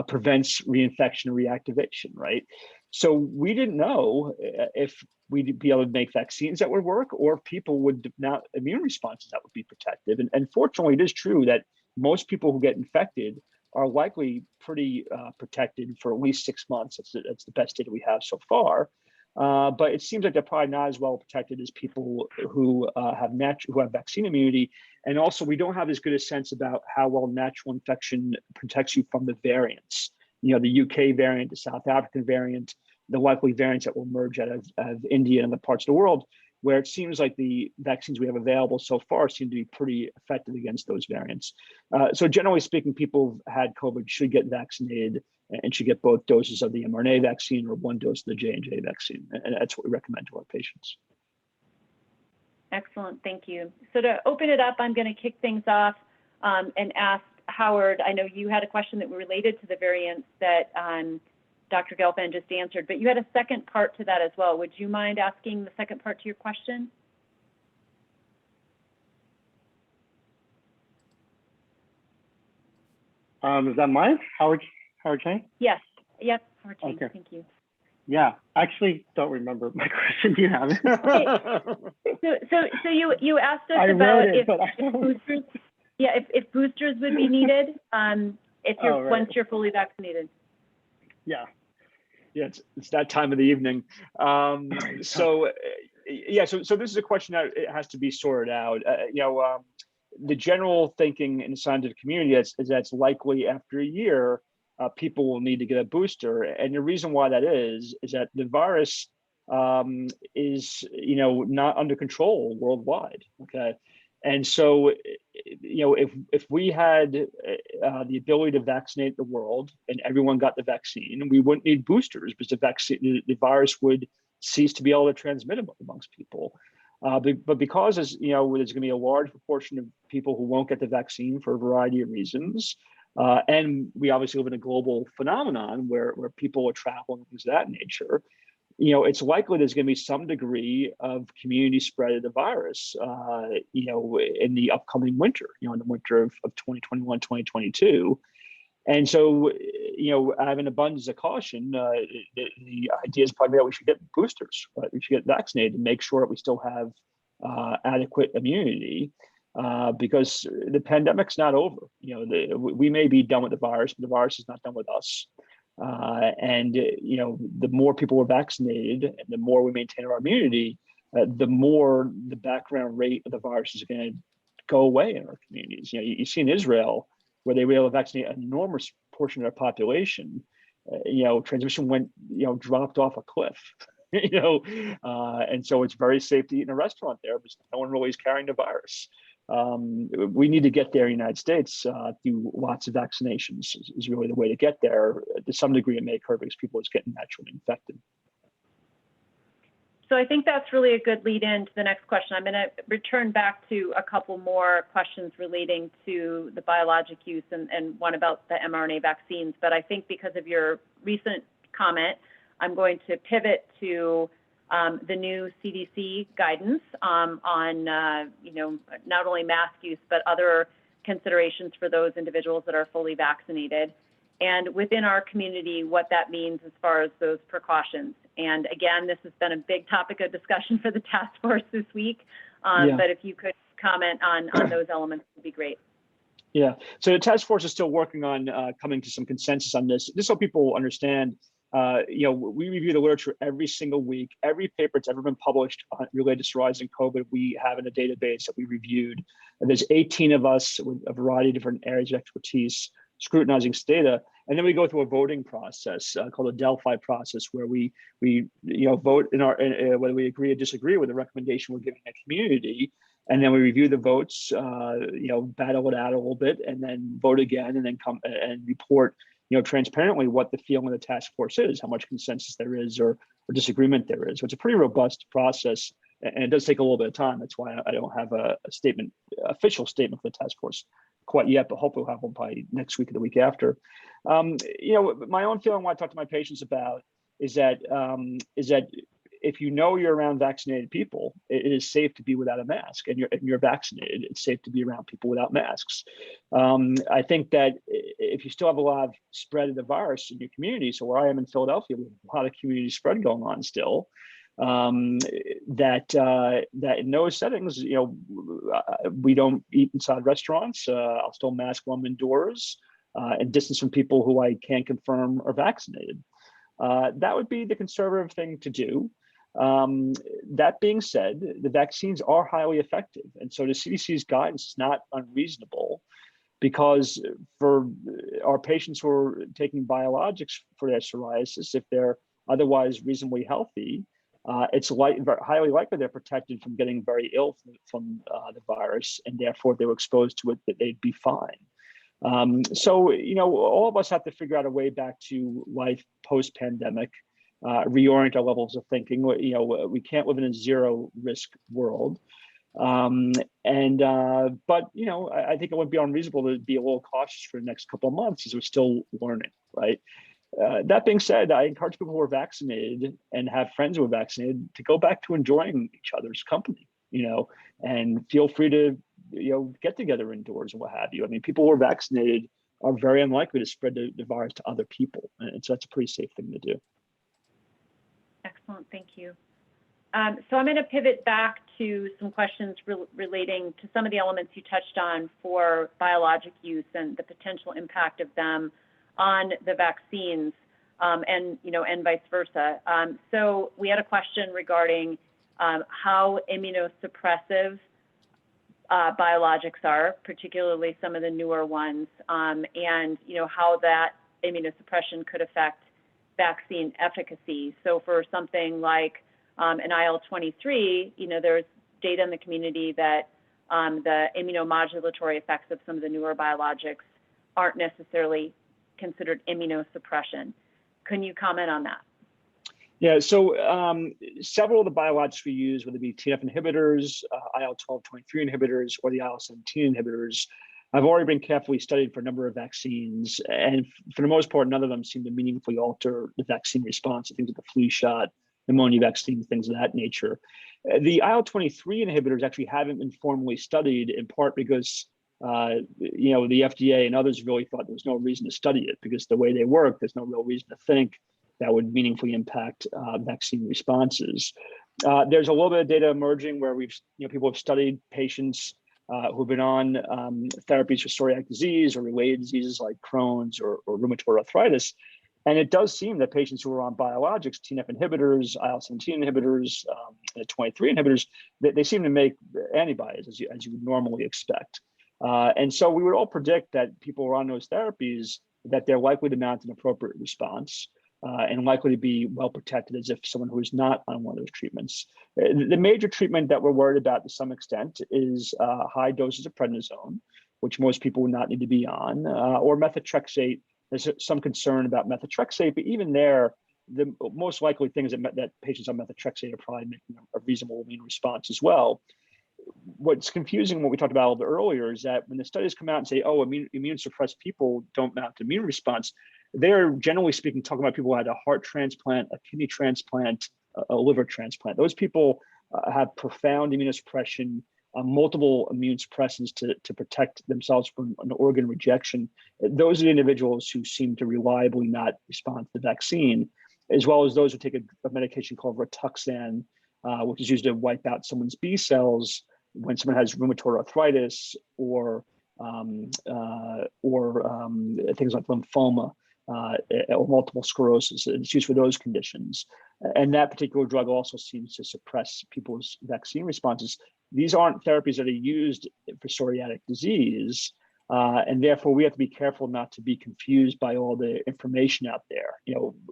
prevents reinfection and reactivation, right? So we didn't know if we'd be able to make vaccines that would work or if people would mount immune responses that would be protective. And fortunately, it is true that most people who get infected are likely pretty protected for at least 6 months. That's the best data we have so far. But it seems like they're probably not as well protected as people who have vaccine immunity. And also, we don't have as good a sense about how well natural infection protects you from the variants. The UK variant, the South African variant, the likely variants that will emerge out of India and other parts of the world, where it seems like the vaccines we have available so far seem to be pretty effective against those variants. So generally speaking, people who've had COVID should get vaccinated and should get both doses of the mRNA vaccine or one dose of the J&J vaccine. And that's what we recommend to our patients. Excellent, thank you. So to open it up, I'm going to kick things off and ask Howard, I know you had a question that related to the variants that Dr. Gelfand just answered, but you had a second part to that as well. Would you mind asking the second part to your question? Is that mine, Howard Chang? Yes, yes, Howard Chang, okay. Thank you. Yeah, I actually don't remember my question. Do you have it? So you asked us about if boosters would be needed if you're once you're fully vaccinated. Yeah. Yeah, it's that time of the evening. So this is a question that it has to be sorted out. The general thinking in the scientific community is that it's likely after a year, people will need to get a booster. And the reason why that is that the virus is, not under control worldwide, okay? And so, if we had the ability to vaccinate the world and everyone got the vaccine, we wouldn't need boosters because the virus would cease to be able to transmit amongst people. But because there's going to be a large proportion of people who won't get the vaccine for a variety of reasons, and we obviously live in a global phenomenon where people are traveling and things of that nature, it's likely there's going to be some degree of community spread of the virus, in the upcoming winter, in the winter of 2021, 2022. And so, I have an abundance of caution. The idea is probably that we should get boosters, right? We should get vaccinated to make sure that we still have adequate immunity, because the pandemic's not over. We may be done with the virus, but the virus is not done with us. The more people are vaccinated and the more we maintain our immunity, the more the background rate of the virus is going to go away in our communities. You see in Israel, where they were able to vaccinate an enormous portion of their population, transmission dropped off a cliff. And so it's very safe to eat in a restaurant there because no one really is carrying the virus. We need to get there in the United States through lots of vaccinations is really the way to get there. To some degree, it may occur because people are just getting naturally infected. So I think that's really a good lead in to the next question. I'm going to return back to a couple more questions relating to the biologic use and one about the mRNA vaccines. But I think because of your recent comment, I'm going to pivot to the new CDC guidance on not only mask use, but other considerations for those individuals that are fully vaccinated. And within our community, what that means as far as those precautions. And again, this has been a big topic of discussion for the task force this week. But if you could comment on those elements, would be great. Yeah, so the task force is still working on coming to some consensus on this. Just so people understand, we review the literature every single week. Every paper that's ever been published related to psoriasis and COVID, we have in a database that we reviewed. And there's 18 of us with a variety of different areas of expertise scrutinizing this data. And then we go through a voting process called a Delphi process, where we vote in whether we agree or disagree with the recommendation we're giving the community. And then we review the votes, battle it out a little bit, and then vote again, and then come and report, transparently what the feeling of the task force is, how much consensus there is or disagreement there is. So it's a pretty robust process, and it does take a little bit of time. That's why I don't have a official statement for the task force quite yet, but hopefully we'll have one by next week or the week after. My own feeling, what I talk to my patients about is that if you're around vaccinated people, it is safe to be without a mask, and you're vaccinated, it's safe to be around people without masks. I think that if you still have a lot of spread of the virus in your community, so where I am in Philadelphia, we have a lot of community spread going on still, that in those settings, we don't eat inside restaurants. I'll still mask when I'm indoors and distance from people who I can't confirm are vaccinated. That would be the conservative thing to do. That being said, the vaccines are highly effective. And so the CDC's guidance is not unreasonable, because for our patients who are taking biologics for their psoriasis, if they're otherwise reasonably healthy, it's highly likely they're protected from getting very ill from the virus, and therefore if they were exposed to it, that they'd be fine. So all of us have to figure out a way back to life post-pandemic, reorient our levels of thinking. We can't live in a zero risk world. But I think it wouldn't be unreasonable to be a little cautious for the next couple of months as we're still learning, right? That being said, I encourage people who are vaccinated and have friends who are vaccinated to go back to enjoying each other's company, and feel free to, get together indoors and what have you. I mean, people who are vaccinated are very unlikely to spread the virus to other people. And so that's a pretty safe thing to do. Excellent, thank you. So I'm going to pivot back to some questions relating to some of the elements you touched on for biologic use and the potential impact of them on the vaccines, and vice versa. So we had a question regarding how immunosuppressive biologics are, particularly some of the newer ones, and how that immunosuppression could affect vaccine efficacy. So for something like an IL-23, there's data in the community that the immunomodulatory effects of some of the newer biologics aren't necessarily considered immunosuppression. Can you comment on that? Yeah, so several of the biologics we use, whether it be TNF inhibitors, IL-12/23 inhibitors, or the IL-17 inhibitors, have already been carefully studied for a number of vaccines. And for the most part, none of them seem to meaningfully alter the vaccine response, things like the flu shot, pneumonia vaccine, things of that nature. The IL-23 inhibitors actually haven't been formally studied, in part because the FDA and others really thought there was no reason to study it because the way they work, there's no real reason to think that would meaningfully impact vaccine responses. There's a little bit of data emerging where people have studied patients who've been on therapies for psoriatic disease or related diseases like Crohn's or rheumatoid arthritis. And it does seem that patients who are on biologics, TNF inhibitors, IL-17 inhibitors, and 23 inhibitors, they seem to make antibodies as you would normally expect. And so we would all predict that people who are on those therapies, that they're likely to mount an appropriate response and likely to be well protected as if someone who is not on one of those treatments. The major treatment that we're worried about to some extent is high doses of prednisone, which most people would not need to be on, or methotrexate. There's some concern about methotrexate, but even there, the most likely thing is that patients on methotrexate are probably making a reasonable immune response as well. What's confusing, what we talked about a little bit earlier, is that when the studies come out and say, oh, immune suppressed people don't mount immune response, they're generally speaking talking about people who had a heart transplant, a kidney transplant, a liver transplant. Those people have profound immunosuppression, multiple immune suppressants to protect themselves from an organ rejection. Those are the individuals who seem to reliably not respond to the vaccine, as well as those who take a medication called Rituxan, which is used to wipe out someone's B cells when someone has rheumatoid arthritis or things like lymphoma or multiple sclerosis. It's used for those conditions. And that particular drug also seems to suppress people's vaccine responses. These aren't therapies that are used for psoriatic disease. And therefore, we have to be careful not to be confused by all the information out there.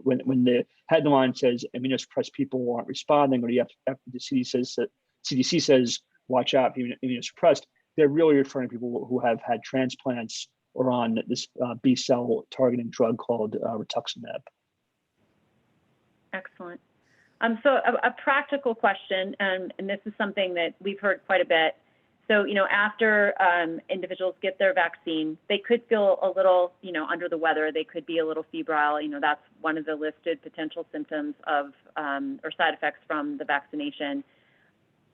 When the headline says immunosuppressed people aren't responding, or the CDC says, watch out, immunosuppressed, they're really referring to people who have had transplants or on this B cell targeting drug called rituximab. Excellent. So a practical question, and this is something that we've heard quite a bit. So, after individuals get their vaccine, they could feel a little, under the weather. They could be a little febrile. That's one of the listed potential symptoms of or side effects from the vaccination.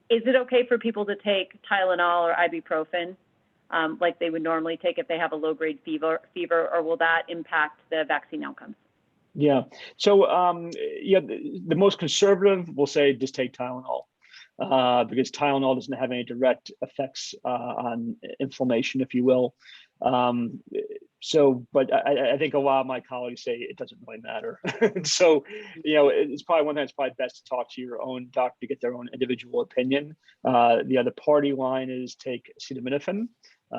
Is it okay for people to take Tylenol or ibuprofen like they would normally take if they have a low-grade fever, or will that impact the vaccine outcomes? Yeah. So, the most conservative will say just take Tylenol. Because Tylenol doesn't have any direct effects on inflammation, if you will. But I think a lot of my colleagues say it doesn't really matter. So, it's probably one thing that's probably best to talk to your own doctor to get their own individual opinion. The other party line is take acetaminophen,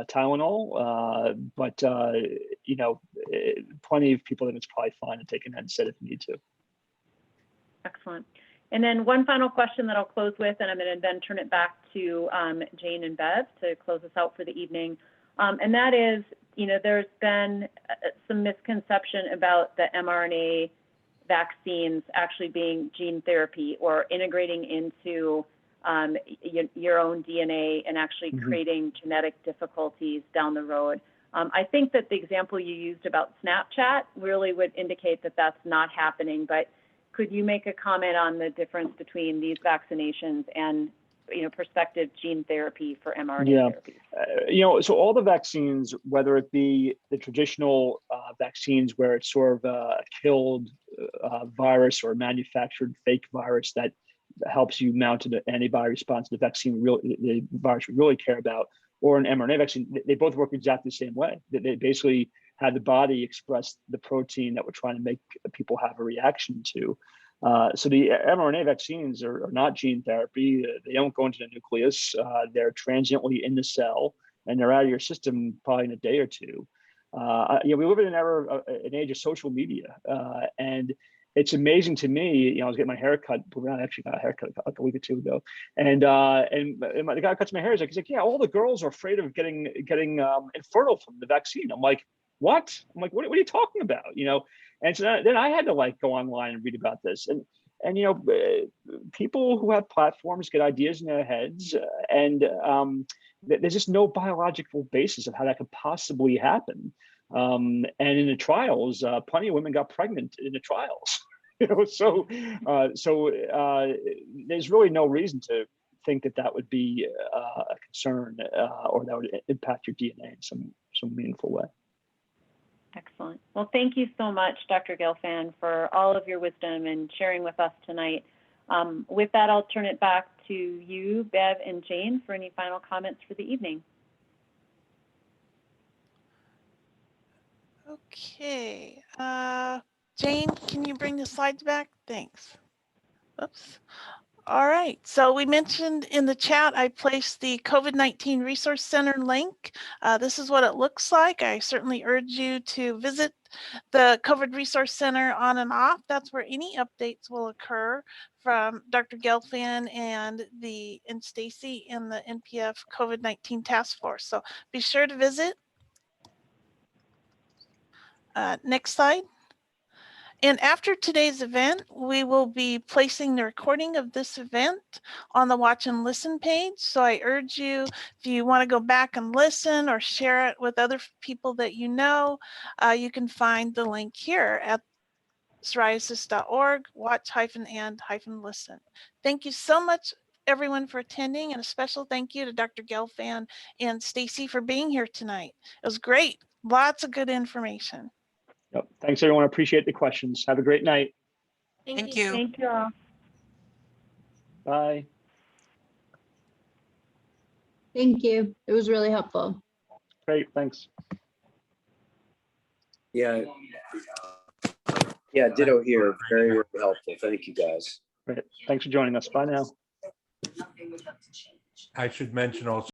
Tylenol, but plenty of people think it's probably fine to take an NSAID if you need to. Excellent. And then one final question that I'll close with, and I'm going to then turn it back to Jane and Bev to close us out for the evening. And that is, there's been some misconception about the mRNA vaccines actually being gene therapy or integrating into your own DNA and actually creating genetic difficulties down the road. I think that the example you used about Snapchat really would indicate that that's not happening, but could you make a comment on the difference between these vaccinations and, prospective gene therapy for mRNA therapies? So all the vaccines, whether it be the traditional vaccines where it's sort of a killed virus or a manufactured fake virus that helps you mount an antibody response to the vaccine, the virus we really care about, or an mRNA vaccine, they both work exactly the same way. They basically have the body express the protein that we're trying to make people have a reaction to. So the mRNA vaccines are not gene therapy. They don't go into the nucleus. They're transiently in the cell, and they're out of your system probably in a day or two. We live in an age of social media, and it's amazing to me. I was getting my hair cut. I actually got a haircut like a week or two ago, and the guy who cuts my hair. He's like, yeah, all the girls are afraid of getting infertile from the vaccine. I'm like, what? I'm like, what are you talking about? And so then I had to go online and read about this, and people who have platforms get ideas in their heads, and there's just no biological basis of how that could possibly happen. And in the trials, plenty of women got pregnant in the trials. So there's really no reason to think that that would be a concern or that would impact your DNA in some meaningful way. Excellent. Well, thank you so much, Dr. Gelfand, for all of your wisdom and sharing with us tonight. With that, I'll turn it back to you, Bev and Jane, for any final comments for the evening. Okay. Jane, can you bring the slides back? Thanks. Oops. All right, so we mentioned in the chat, I placed the COVID-19 Resource Center link. This is what it looks like. I certainly urge you to visit the COVID Resource Center on and off. That's where any updates will occur from Dr. Gelfand and Stacie and the NPF COVID-19 Task Force. So be sure to visit. Next slide. And after today's event, we will be placing the recording of this event on the Watch and Listen page. So I urge you, if you want to go back and listen or share it with other people that you know, you can find the link here at psoriasis.org, watch-and-listen. Thank you so much, everyone, for attending, and a special thank you to Dr. Gelfand and Stacie for being here tonight. It was great. Lots of good information. Yep. Thanks, everyone. Appreciate the questions. Have a great night. Thank you. Thank you all. Bye. Thank you. It was really helpful. Great. Thanks. Yeah. Yeah, ditto here. Very, very helpful. Thank you, guys. Great. Thanks for joining us. Bye now. I should mention also